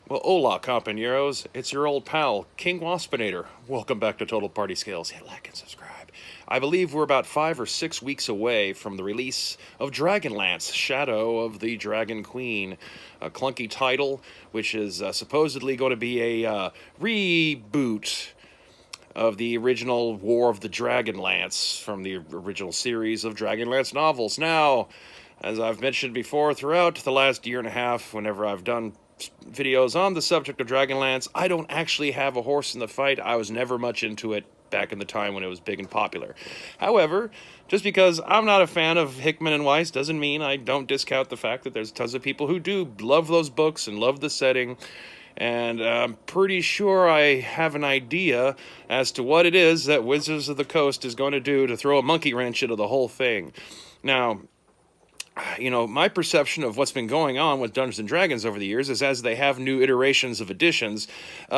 Well, hola, compañeros. It's your old pal, King Waspinator. Welcome back to Total Party Scales. Hit like and subscribe. I believe we're about 5 or 6 weeks away from the release of Dragonlance, Shadow of the Dragon Queen, a clunky title which is supposedly going to be a reboot of the original War of the Dragonlance from the original series of Dragonlance novels. Now, as I've mentioned before, throughout the last year and a half, whenever I've done videos on the subject of Dragonlance, I don't actually have a horse in the fight. I was never much into it back in the time when it was big and popular. However, just because I'm not a fan of Hickman and Weiss doesn't mean I don't discount the fact that there's tons of people who do love those books and love the setting. And I'm pretty sure I have an idea as to what it is that Wizards of the Coast is going to do to throw a monkey wrench into the whole thing. Now, my perception of what's been going on with Dungeons and Dragons over the years is as they have new iterations of editions,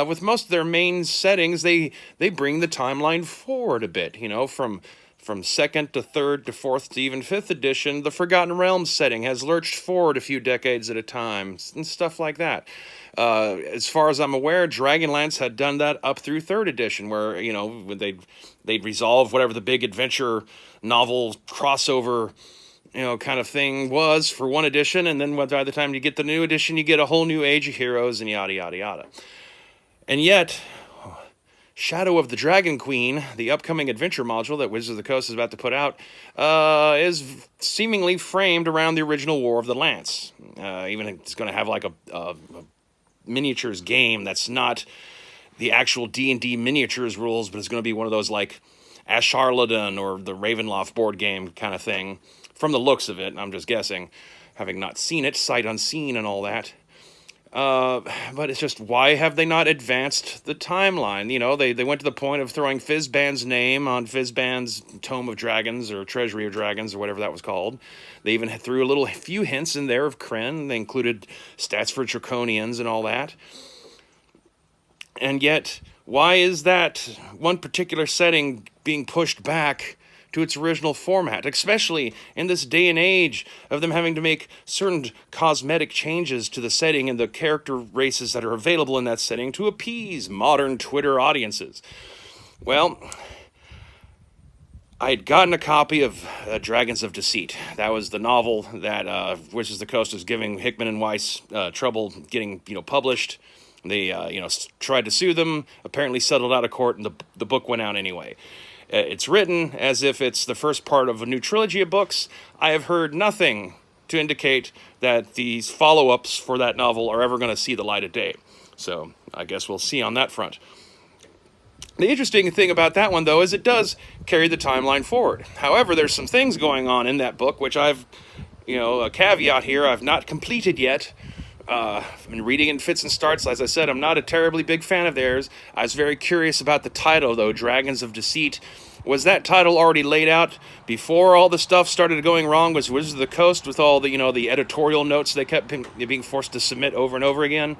with most of their main settings, they bring the timeline forward a bit. From second to third to fourth to even fifth edition, the Forgotten Realms setting has lurched forward a few decades at a time and stuff like that. As far as I'm aware, Dragonlance had done that up through third edition, where when they'd resolve whatever the big adventure novel crossover kind of thing was for one edition, and then by the time you get the new edition, you get a whole new age of heroes and yada, yada, yada. And yet, Shadow of the Dragon Queen, the upcoming adventure module that Wizards of the Coast is about to put out, is seemingly framed around the original War of the Lance. Even it's going to have like a miniatures game that's not the actual D&D miniatures rules, but it's going to be one of those like Asharladan or the Ravenloft board game kind of thing. From the looks of it, I'm just guessing, having not seen it, sight unseen and all that. But it's just, why have they not advanced the timeline? They went to the point of throwing Fizban's name on Fizban's Tome of Dragons or Treasury of Dragons or whatever that was called. They even threw a few hints in there of Kryn. They included stats for Draconians and all that. And yet, why is that one particular setting being pushed back to its original format, especially in this day and age of them having to make certain cosmetic changes to the setting and the character races that are available in that setting to appease modern Twitter audiences? Well, I had gotten a copy of Dragons of Deceit. That was the novel that Wizards of the Coast was giving Hickman and Weiss trouble getting published. They tried to sue them, apparently settled out of court, and the book went out anyway. It's written as if it's the first part of a new trilogy of books. I have heard nothing to indicate that these follow-ups for that novel are ever going to see the light of day. So I guess we'll see on that front. The interesting thing about that one, though, is it does carry the timeline forward. However, there's some things going on in that book, which I've, a caveat here, I've not completed yet. I've been reading in fits and starts. As I said, I'm not a terribly big fan of theirs. I was very curious about the title, though, Dragons of Deceit. Was that title already laid out before all the stuff started going wrong? Was Wizards of the Coast with all the, the editorial notes they kept being forced to submit over and over again?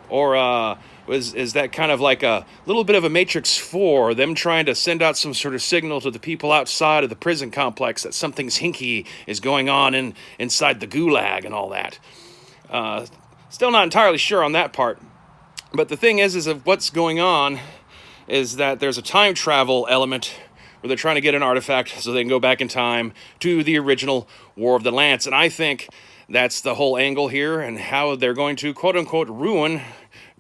Or is that kind of like a little bit of a Matrix 4, them trying to send out some sort of signal to the people outside of the prison complex that something's hinky is going on inside the gulag and all that? Still not entirely sure on that part. But the thing is of what's going on is that there's a time travel element where they're trying to get an artifact so they can go back in time to the original War of the Lance. And I think that's the whole angle here and how they're going to, quote-unquote, ruin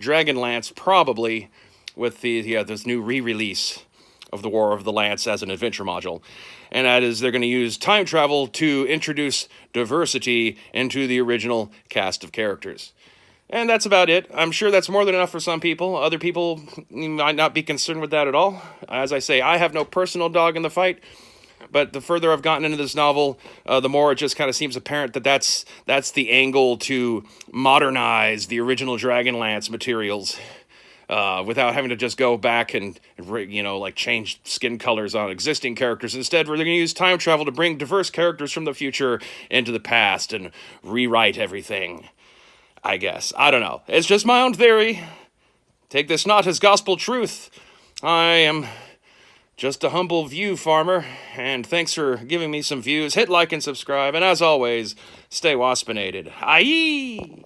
Dragonlance, probably with this new re-release of the War of the Lance as an adventure module. And that is they're going to use time travel to introduce diversity into the original cast of characters. And that's about it. I'm sure that's more than enough for some people. Other people might not be concerned with that at all. As I say, I have no personal dog in the fight. But the further I've gotten into this novel, the more it just kind of seems apparent that that's the angle to modernize the original Dragonlance materials. Without having to just go back and change skin colors on existing characters. Instead, we're going to use time travel to bring diverse characters from the future into the past and rewrite everything, I guess. I don't know. It's just my own theory. Take this not as gospel truth. I am just a humble view farmer, and thanks for giving me some views. Hit like and subscribe, and as always, stay waspinated. Aye!